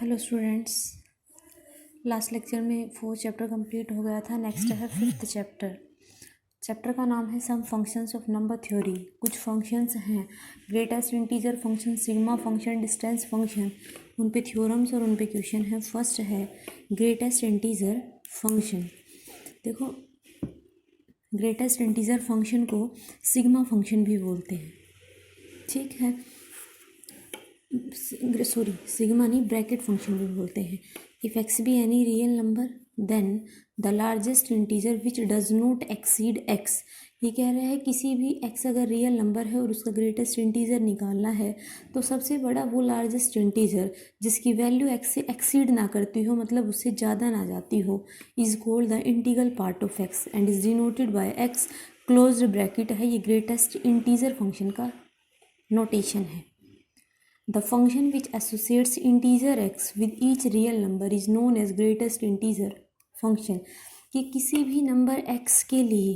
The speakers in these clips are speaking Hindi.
हेलो स्टूडेंट्स, लास्ट लेक्चर में 4 चैप्टर कंप्लीट हो गया था। नेक्स्ट है 5th चैप्टर। चैप्टर का नाम है सम फंक्शंस ऑफ नंबर थ्योरी। कुछ फंक्शंस हैं, greatest integer function, sigma function, distance function, उन पे थ्योरम्स और उन पे क्वेश्चन है। फर्स्ट है ग्रेटेस्ट इंटीजर फंक्शन। देखो, ग्रेटेस्ट इंटीजर फंक्शन को सिग्मा फंक्शन भी बोलते हैं, ठीक है। सिग्मा नहीं, ब्रैकेट फंक्शन भी बोलते हैं। If x be any real number then the largest integer which does not exceed x. ये कह रहा है किसी भी एक्स अगर रियल नंबर है और उसका ग्रेटेस्ट इंटीजर निकालना है तो सबसे बड़ा वो लार्जेस्ट इंटीजर जिसकी वैल्यू एक्स से एक्सीड ना करती हो, मतलब उससे ज़्यादा ना जाती हो, is called the integral part of x and is denoted by x closed bracket है। ये ग्रेटेस्ट इंटीजर फंक्शन का नोटेशन है। The function which associates integer x with each real number is known as greatest integer function। कि किसी भी नंबर x के लिए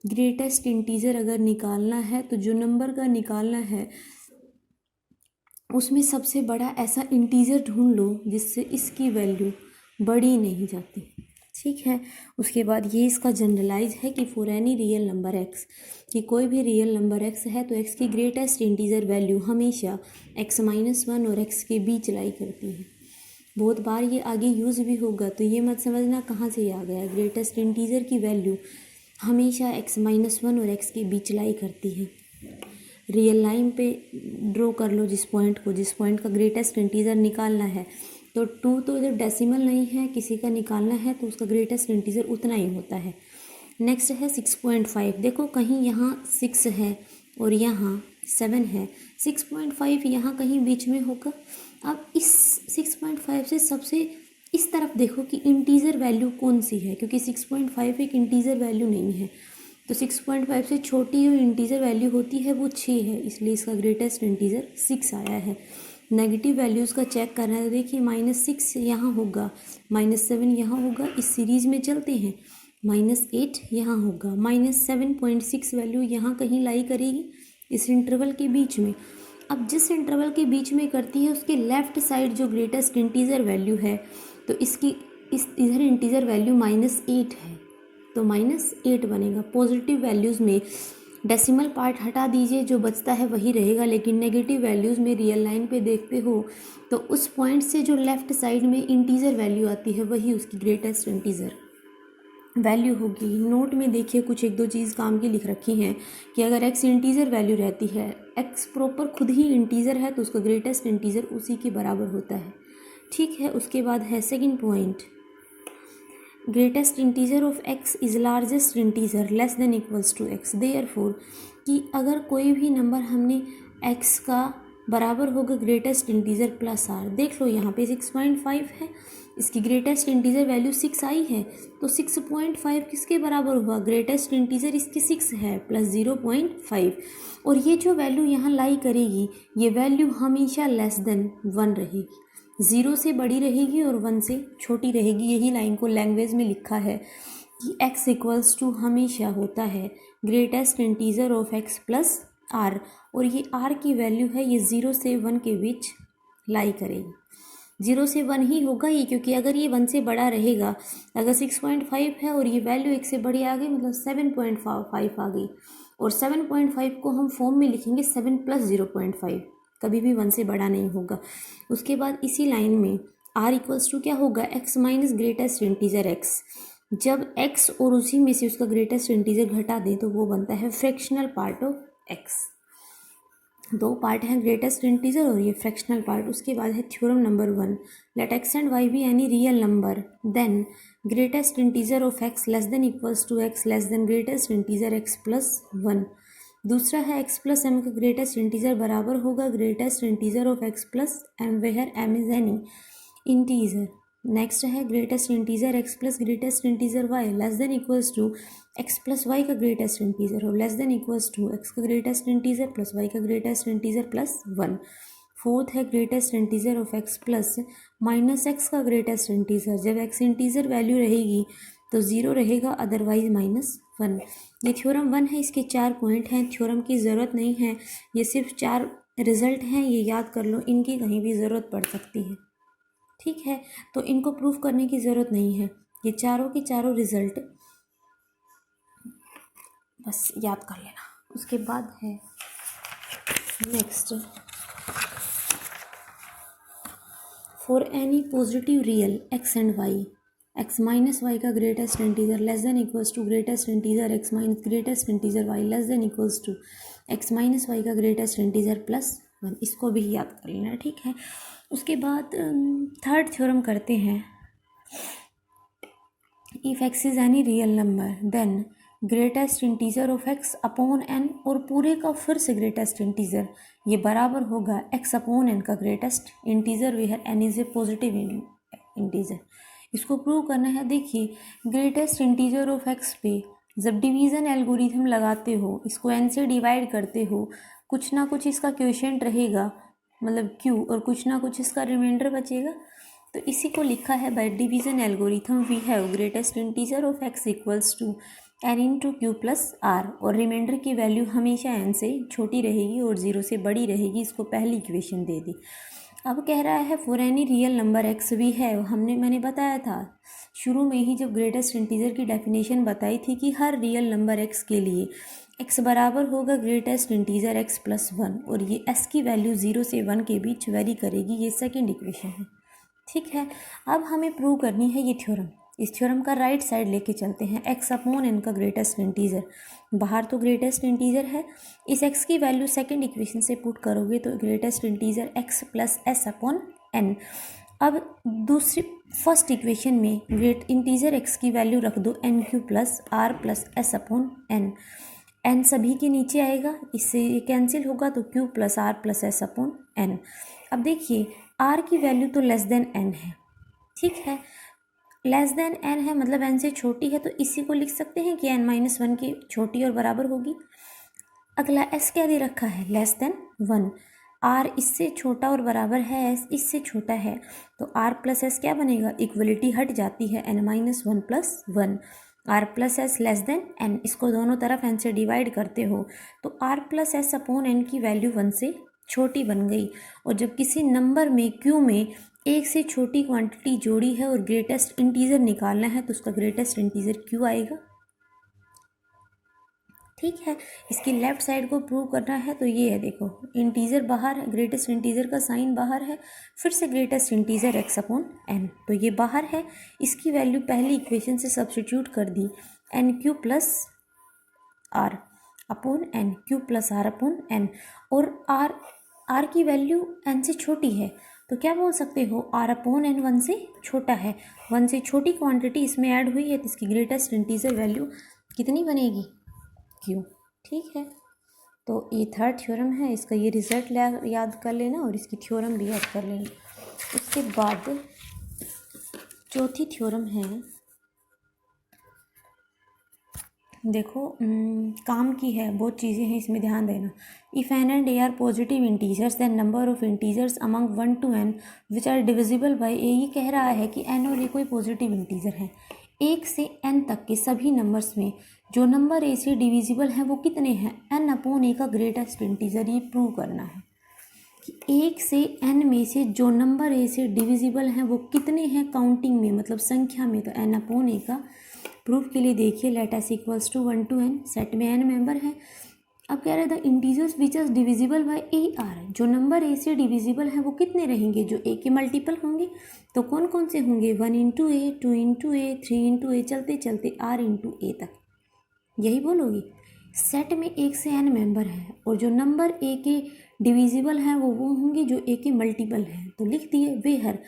ग्रेटेस्ट इंटीजर अगर निकालना है तो जो नंबर का निकालना है उसमें सबसे बड़ा ऐसा इंटीजर ढूंढ लो जिससे इसकी वैल्यू बढ़ी नहीं जाती, ठीक है। उसके बाद ये इसका जनरलाइज है कि for any real number x, कि कोई भी रियल नंबर एक्स है तो एक्स की ग्रेटेस्ट इंटीजर वैल्यू हमेशा x-1 और x के बीच लाई करती है। बहुत बार ये आगे यूज़ भी होगा, तो ये मत समझना कहाँ से आ गया। ग्रेटेस्ट इंटीजर की वैल्यू हमेशा x-1 और x के बीच लाई करती है। रियल लाइन पे ड्रॉ कर लो जिस पॉइंट का ग्रेटेस्ट इंटीजर निकालना है, तो 2 तो जब डेसिमल नहीं है, किसी का निकालना है तो उसका ग्रेटेस्ट इंटीजर उतना ही होता है। नेक्स्ट है 6.5। देखो, कहीं यहाँ 6 है और यहाँ 7 है, 6.5 यहाँ कहीं बीच में होगा। अब इस 6.5 से सबसे इस तरफ देखो कि इंटीजर वैल्यू कौन सी है, क्योंकि 6.5 एक इंटीजर वैल्यू नहीं है, तो 6.5 से छोटी जो इंटीजर वैल्यू होती है वो 6 है, इसलिए इसका ग्रेटेस्ट इंटीजर 6 आया है। नेगेटिव वैल्यूज़ का चेक करना है तो देखिए -6 यहाँ होगा, -7 यहाँ होगा। इस सीरीज़ में चलते हैं, -8 यहाँ होगा, -7.6 वैल्यू यहाँ कहीं लाई करेगी इस इंटरवल के बीच में। अब जिस इंटरवल के बीच में करती है उसके लेफ़्ट साइड जो ग्रेटेस्ट इंटीजर वैल्यू है, तो इसकी इधर इंटीजर वैल्यू -8 है, तो -8 बनेगा। पॉजिटिव वैल्यूज़ में डेसिमल पार्ट हटा दीजिए, जो बचता है वही रहेगा, लेकिन नेगेटिव वैल्यूज़ में रियल लाइन पे देखते हो तो उस पॉइंट से जो लेफ़्ट साइड में इंटीजर वैल्यू आती है वही उसकी ग्रेटेस्ट इंटीजर वैल्यू होगी। नोट में देखिए कुछ 1-2 चीज़ काम की लिख रखी हैं कि अगर x इंटीजर वैल्यू रहती है, x प्रॉपर खुद ही इंटीजर है, तो उसका ग्रेटेस्ट इंटीजर उसी के बराबर होता है, ठीक है। उसके बाद है second point, greatest integer of x is largest integer less than equals to x। Therefore कि अगर कोई भी नंबर हमने x का बराबर होगा ग्रेटेस्ट इंटीजर प्लस r। देख लो यहाँ पे 6.5 है, इसकी ग्रेटेस्ट इंटीजर वैल्यू 6 आई है, तो 6.5 किसके बराबर हुआ, ग्रेटेस्ट इंटीजर इसकी 6 है प्लस 0.5। और ये जो वैल्यू यहाँ लाई करेगी ये वैल्यू हमेशा लेस देन 1 रहेगी, 0 से बड़ी रहेगी और 1 से छोटी रहेगी। यही लाइन को लैंग्वेज में लिखा है कि x इक्वल्स टू हमेशा होता है greatest integer of x plus r, और ये r की वैल्यू है ये 0 से 1 के बीच लाई करेगी। 0 से 1 ही होगा ये, क्योंकि अगर ये 1 से बड़ा रहेगा, अगर 6.5 है और ये वैल्यू 1 से बड़ी आ गई मतलब 7.5 आ गई, और 7.5 को हम फॉर्म में लिखेंगे 7 + 0.5, कभी भी 1 से बड़ा नहीं होगा। उसके बाद इसी लाइन में r इक्वल्स टू क्या होगा, x minus greatest integer x। जब x और उसी में से उसका ग्रेटेस्ट इंटीजर घटा दें तो वो बनता है fractional part of x। 2 part हैं, ग्रेटेस्ट इंटीजर और ये फ्रैक्शनल पार्ट। उसके बाद है theorem number 1, let x and y be any real number then greatest integer of x less than equals to x less than greatest integer x plus 1। दूसरा है x प्लस m का ग्रेटेस्ट इंटीजर बराबर होगा greatest integer of x plus m where m is any integer. Next है greatest integer x plus greatest integer y less than equals to x plus y का ग्रेटेस्ट इंटीजर और less than equals to x का ग्रेटेस्ट इंटीजर प्लस y का ग्रेटेस्ट इंटीजर प्लस 1। फोर्थ है greatest integer of x plus minus x का ग्रेटेस्ट इंटीजर। जब x इंटीजर वैल्यू रहेगी तो 0 रहेगा, अदरवाइज -1। ये थ्योरम 1 है, इसके 4 पॉइंट हैं। थ्योरम की ज़रूरत नहीं है, ये सिर्फ 4 रिजल्ट हैं, ये याद कर लो, इनकी कहीं भी ज़रूरत पड़ सकती है, ठीक है, तो इनको प्रूफ करने की ज़रूरत नहीं है, ये चारों के चारों रिजल्ट बस याद कर लेना। उसके बाद है next, for any positive real X and Y, X minus Y का greatest integer less than equals to greatest integer X minus greatest integer Y less than equals to X minus Y का ग्रेटेस्ट इंटीजर प्लस वन, इसको भी याद कर लेना। ठीक है, उसके बाद थर्ड थ्योरम करते हैं, if x is any real number then greatest integer of x upon N, और पूरे का फिर से ग्रेटेस्ट इंटीजर ये बराबर होगा एक्स अपॉन एन का greatest integer where n is a positive integer. इसको प्रूव करना है। देखिए, ग्रेटेस्ट इंटीजर ऑफ एक्स पे जब डिवीज़न एल्गोरिथम लगाते हो, इसको एन से डिवाइड करते हो, कुछ ना कुछ इसका क्वोशिएंट रहेगा, मतलब क्यू, और कुछ ना कुछ इसका रिमाइंडर बचेगा। तो इसी को लिखा है by division algorithm we have greatest integer of x equals to n into q plus r, और रिमाइंडर की वैल्यू हमेशा एन से छोटी रहेगी और ज़ीरो से बड़ी रहेगी। इसको पहली इक्वेशन दे दी। अब कह रहा है for any real number x we है, मैंने बताया था शुरू में ही जब ग्रेटेस्ट इंटीजर की डेफिनेशन बताई थी कि हर रियल नंबर एक्स के लिए एक्स बराबर होगा greatest integer x plus one, और ये एस की वैल्यू 0 से 1 के बीच वेरी करेगी। ये सेकेंड इक्वेशन है। ठीक है, अब हमें प्रूव करनी है ये थ्योरम। इस थ्योरम का राइट साइड लेके चलते हैं, एक्स अपॉन एन का ग्रेटेस्ट इंटीजर, बाहर तो ग्रेटेस्ट इंटीजर है, इस एक्स की वैल्यू सेकंड इक्वेशन से पुट करोगे तो greatest integer x plus s upon n. अब दूसरी फर्स्ट इक्वेशन में ग्रेट इंटीजर एक्स की वैल्यू रख दो n Q plus r plus s upon n, n सभी के नीचे आएगा, इससे ये कैंसिल होगा तो q plus r plus s upon n. अब देखिए, आर की वैल्यू तो लेस देन एन है, ठीक है, लेस देन एन है मतलब एन से छोटी है, तो इसी को लिख सकते हैं कि एन माइनस वन की छोटी और बराबर होगी। अगला एस क्या दे रखा है, लेस देन वन, आर इससे छोटा और बराबर है एस इससे छोटा है, तो आर प्लस एस क्या बनेगा, इक्वलिटी हट जाती है, n minus one plus one, r plus s less than n, इसको दोनों तरफ एन से डिवाइड करते हो तो r plus s upon n की वैल्यू वन से छोटी बन गई। और जब किसी नंबर में क्यू में एक से छोटी क्वांटिटी जोड़ी है और ग्रेटेस्ट इंटीजर निकालना है तो उसका ग्रेटेस्ट इंटीजर क्यू आएगा। ठीक है, इसकी लेफ्ट साइड को प्रूव करना है तो ये है, देखो इंटीजर बाहर है, ग्रेटेस्ट इंटीजर का साइन बाहर है, फिर से greatest integer x upon n, तो ये बाहर है, इसकी वैल्यू पहली इक्वेशन से सब्स्टिट्यूट कर दी, N Q plus R upon N, Q plus R upon N, और आर की वैल्यू एन से छोटी है तो क्या बोल सकते हो, आर अपॉन एन वन से छोटा है, वन से छोटी क्वांटिटी इसमें ऐड हुई है तो इसकी ग्रेटेस्ट इंटीजर वैल्यू कितनी बनेगी, क्यू। ठीक है, तो ये थर्ड थ्योरम है, इसका ये रिजल्ट याद कर लेना और इसकी थ्योरम भी याद कर लेना। उसके बाद चौथी थ्योरम है, देखो काम की है, बहुत चीज़ें हैं इसमें, ध्यान देना। If n and a are positive integers then number of integers among 1 to n which are divisible by a, ये कह रहा है कि एन और ए कोई पॉजिटिव इंटीजर है, एक से एन तक के सभी नंबर्स में जो नंबर ए से डिविजिबल हैं वो कितने हैं, एन अपॉन ए का ग्रेटेस्ट इंटीजर, ये प्रूव करना है कि एक से एन में से जो नंबर ए से डिविजिबल हैं वो कितने हैं काउंटिंग में, मतलब संख्या में, तो एन अपॉन ए का। प्रूफ के लिए देखिए, let s equals to 1 to n, set में एन मेंबर है। अब कह रहे the integers which are divisible by a r, जो नंबर ए से डिविजिबल है वो कितने रहेंगे, जो ए के मल्टीपल होंगे, तो कौन कौन से होंगे, 1 into a, 2 into a, 3 into a, चलते चलते r into a तक, यही बोलोगी। सेट में एक से एन मेंबर है और जो नंबर ए के डिविजिबल हैं वो होंगे जो ए के मल्टीपल हैं, तो लिख दिए वेहर।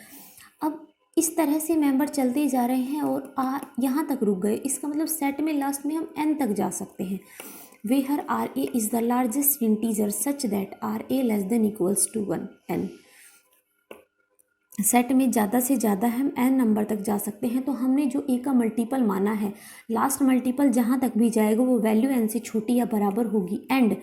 अब इस तरह से मेंबर चलते जा रहे हैं और आर यहाँ तक रुक गए, इसका मतलब सेट में लास्ट में हम एन तक जा सकते हैं। Where r a is the largest integer such that r a less than equals to 1 n, set में ज़्यादा से ज़्यादा हम एन नंबर तक जा सकते हैं, तो हमने जो ए का मल्टीपल माना है, लास्ट मल्टीपल जहाँ तक भी जाएगा वो वैल्यू एन से छोटी या बराबर होगी, एंड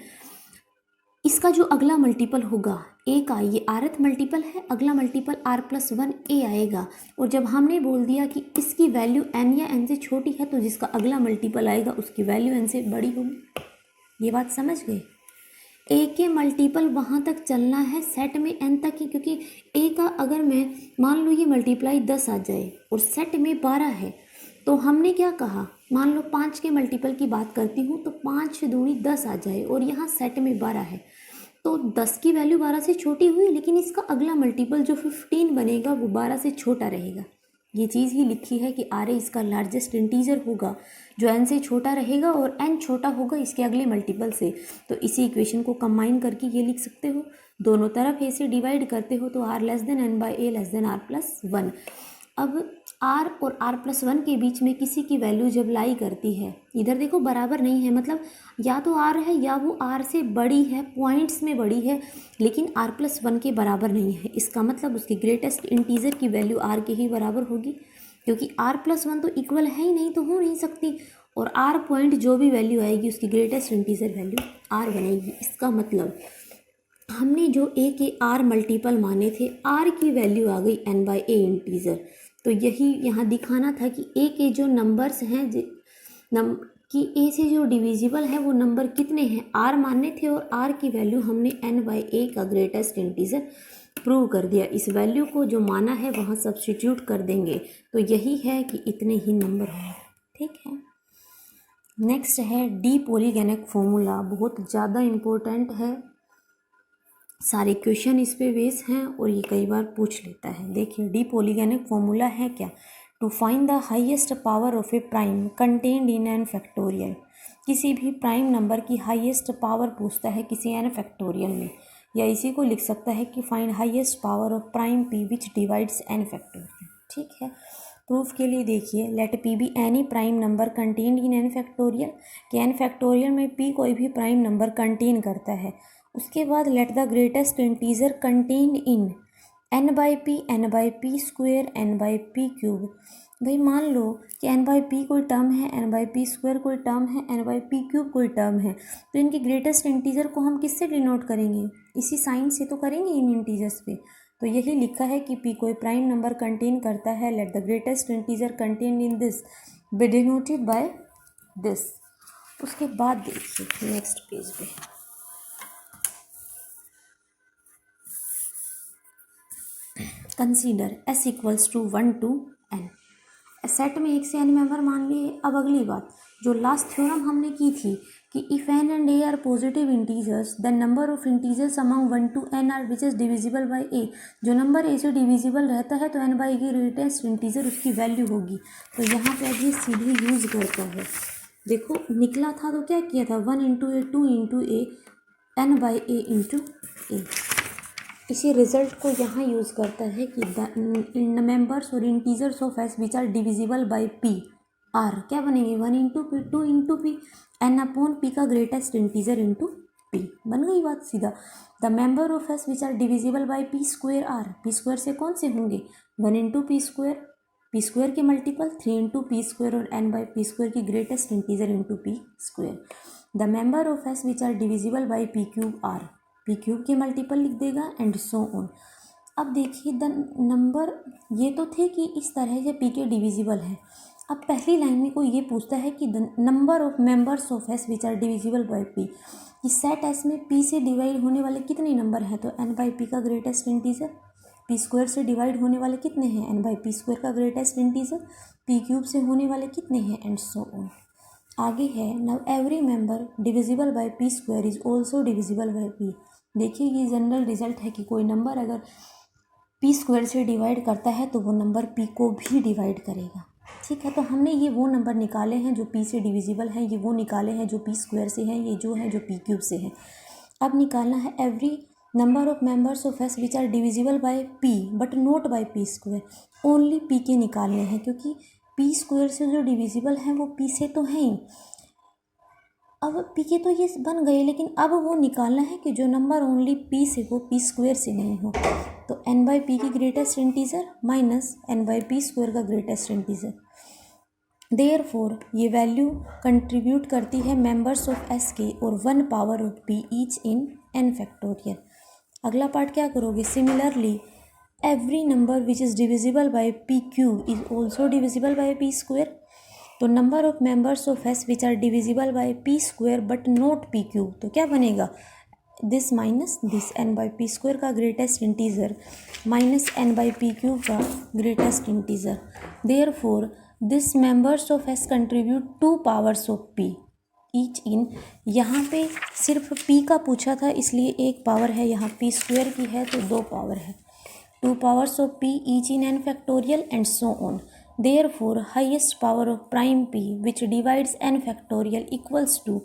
इसका जो अगला मल्टीपल होगा ए का, ये आरथ मल्टीपल है, अगला मल्टीपल आर प्लस वन ए आएगा, और जब हमने बोल दिया कि इसकी वैल्यू एन या एन से छोटी है तो जिसका अगला मल्टीपल आएगा उसकी वैल्यू एन से बड़ी होगी। ये बात समझ गए। ए के मल्टीपल वहाँ तक चलना है सेट में एन तक ही, क्योंकि ए का अगर मैं मान लो ये मल्टीप्लाई 10 आ जाए और सेट में 12 है, तो हमने क्या कहा, मान लो 5 के मल्टीपल की बात करती हूँ तो 5 दूनी 10 आ जाए और यहाँ सेट में 12 है, तो 10 की वैल्यू 12 से छोटी हुई, लेकिन इसका अगला मल्टीपल जो 15 बनेगा वो 12 से छोटा रहेगा। ये चीज़ ही लिखी है कि आर ए इसका लार्जेस्ट इंटीजर होगा जो एन से छोटा रहेगा और एन छोटा होगा इसके अगले मल्टीपल से। तो इसी इक्वेशन को कंबाइन करके ये लिख सकते हो, दोनों तरफ ए से डिवाइड करते हो तो r less than n by a less than r plus 1। अब आर और आर प्लस 1 के बीच में किसी की वैल्यू जब लाई करती है, इधर देखो बराबर नहीं है, मतलब या तो आर है या वो आर से बड़ी है, पॉइंट्स में बड़ी है, लेकिन आर प्लस 1 के बराबर नहीं है। इसका मतलब उसकी ग्रेटेस्ट इंटीजर की वैल्यू आर के ही बराबर होगी, क्योंकि आर प्लस 1 तो इक्वल है ही नहीं, तो हो नहीं सकती। और आर पॉइंट जो भी वैल्यू आएगी उसकी ग्रेटेस्ट इंटीजर वैल्यू आर बनेगी। इसका मतलब हमने जो ए के आर मल्टीपल माने थे, आर की वैल्यू आ गई एन बाई ए इंटीजर। तो यही यहाँ दिखाना था कि ए के जो नंबर्स हैं कि ए से जो डिविजिबल है वो नंबर कितने हैं, आर माने थे और आर की वैल्यू हमने एन बाई ए का ग्रेटेस्ट इंटीजर प्रूव कर दिया। इस वैल्यू को जो माना है वहाँ सब्स्टिट्यूट कर देंगे, तो यही है कि इतने ही नंबर होंगे। ठीक है, नेक्स्ट है डी पॉलीगेनिक फॉर्मूला, बहुत ज़्यादा इम्पोर्टेंट है, सारे क्वेश्चन इस पे बेस हैं और ये कई बार पूछ लेता है। देखिए डी पॉलीगेनिक फॉर्मूला है क्या, to find the highest power of a prime contained in n factorial. किसी भी प्राइम नंबर की हाईएस्ट पावर पूछता है किसी एन फैक्टोरियल में, या इसी को लिख सकता है कि find highest power of prime p which divides n factorial. ठीक है, प्रूफ के लिए देखिए, let p be any prime number contained in n factorial, कि एन फैक्टोरियल में पी कोई भी प्राइम नंबर कंटेन करता है। उसके बाद let the greatest integer contained in n by p square n by p cube. भाई मान लो कि एन बाई पी कोई टर्म है, एन बाई पी स्क्वेयर कोई टर्म है, एन बाई पी क्यूब कोई टर्म है, तो इनके ग्रेटेस्ट इंटीजर को हम किससे डिनोट करेंगे, इसी साइन से तो करेंगे इन इंटीजर्स पे। तो यही लिखा है कि पी कोई प्राइम नंबर कंटेन करता है, let the greatest integer contain in this be denoted by this. उसके बाद देखिए नेक्स्ट पेज पे, consider S equals to 1 to n। Set में 1 से n मेंबर मान लिए। अब अगली बात, जो लास्ट थ्योरम हमने की थी कि if n and a are positive integers then number of integers among 1 to n are which is divisible by a। जो नंबर a से डिविजिबल रहता है तो n बाई की ग्रेटेस्ट इंटीजर उसकी वैल्यू होगी। तो यहाँ पे अब ये सीधे यूज करता है, देखो निकला था तो क्या किया था, 1 into a 2 into a n by a into a. इसी रिजल्ट को यहाँ यूज़ करता है कि द मेंबर्स और integers of S which are divisible by p are क्या बनेंगे, 1 into p 2 into p n upon p का ग्रेटेस्ट इंटीजर इंटू पी। बन गई बात सीधा। The member of S which are divisible by p square are, p square से कौन से होंगे, 1 इंटू पी स्क्वेयर के मल्टीपल 3 इंटू पी स्क्वेयर और एन बाई पी स्क्वेयर की greatest integer into p square. The member of S which are divisible by p cube are, p cube के मल्टीपल लिख देगा एंड सो ऑन। अब देखिए द नंबर, ये तो थे कि इस तरह से पी के डिविजिबल है। अब पहली लाइन में कोई ये पूछता है कि the number of members of S which are divisible by p, कि सेट एस में पी से डिवाइड होने वाले कितने नंबर हैं, तो एन बाई पी का ग्रेटेस्ट इंटीजर। पी स्क्वायर से डिवाइड होने वाले कितने हैं, एन बाई पी स्क्वायर का ग्रेटेस्ट इंटीजर। पी क्यूब से होने वाले कितने हैं एंड सो ऑन। आगे है now every member divisible by p square is also divisible by P. देखिए ये जनरल रिजल्ट है कि कोई नंबर अगर पी स्क्वायर से डिवाइड करता है तो वो नंबर पी को भी डिवाइड करेगा। ठीक है, तो हमने ये वो नंबर निकाले हैं जो पी से डिविजिबल हैं, ये वो निकाले हैं जो पी स्क्वायर से हैं, ये जो है जो पी क्यूब से है। अब निकालना है every number of members of S which are divisible by p but not by p square. Only p के निकालने हैं, क्योंकि पी स्क्वायर से जो डिविजिबल हैं वो पी से तो हैं ही। अब पी के तो ये बन गए, लेकिन अब वो निकालना है कि जो नंबर ओनली पी से हो पी स्क्वायर से नहीं हो। तो एन बाई पी की greatest integer minus n by p square का ग्रेटेस्ट इंटीजर। देयरफॉर ये वैल्यू कंट्रीब्यूट करती है मेंबर्स ऑफ एस के और 1 power of p each in n factorial. अगला पार्ट क्या करोगे, similarly every number which is divisible by p cube is also divisible by p square. तो number of members of S which are divisible by p square but not P cube, तो क्या बनेगा, this minus this, n by p square का greatest integer minus n by p cube का greatest integer. Therefore this members of s contribute 2 powers of p each in. यहाँ पे सिर्फ p का पूछा था इसलिए एक पावर है, यहाँ p स्क्वायर की है तो 2 पावर है। 2 powers of p each in n factorial and so on. Therefore, highest power of prime p which divides n factorial equals to,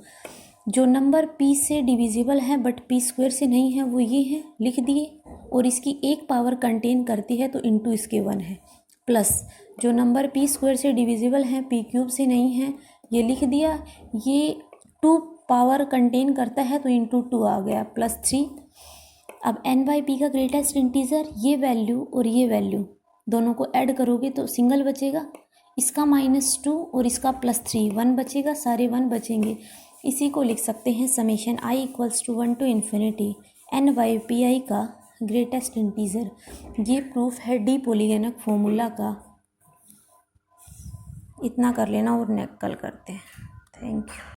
जो नंबर p से डिविजिबल है बट p स्क्वायर से नहीं है वो ये है, लिख दिए। और इसकी एक पावर कंटेन करती है तो इंटू इसके 1 है, प्लस जो नंबर p स्क्वायर से डिविजिबल है p क्यूब से नहीं है ये लिख दिया। ये 2 पावर कंटेन करता है तो इंटू 2 आ गया, प्लस 3। अब n बाई पी का ग्रेटेस्ट इंटीजर ये वैल्यू और ये वैल्यू दोनों को ऐड करोगे तो सिंगल बचेगा, इसका -2 और इसका +3, 1 बचेगा, सारे 1 बचेंगे। इसी को लिख सकते हैं summation i equals to 1 to infinity n by p i का ग्रेटेस्ट इंटीजर। ये प्रूफ है डी पॉलीगेनिक फॉर्मूला का। इतना कर लेना और नेक कल करते हैं। Thank you.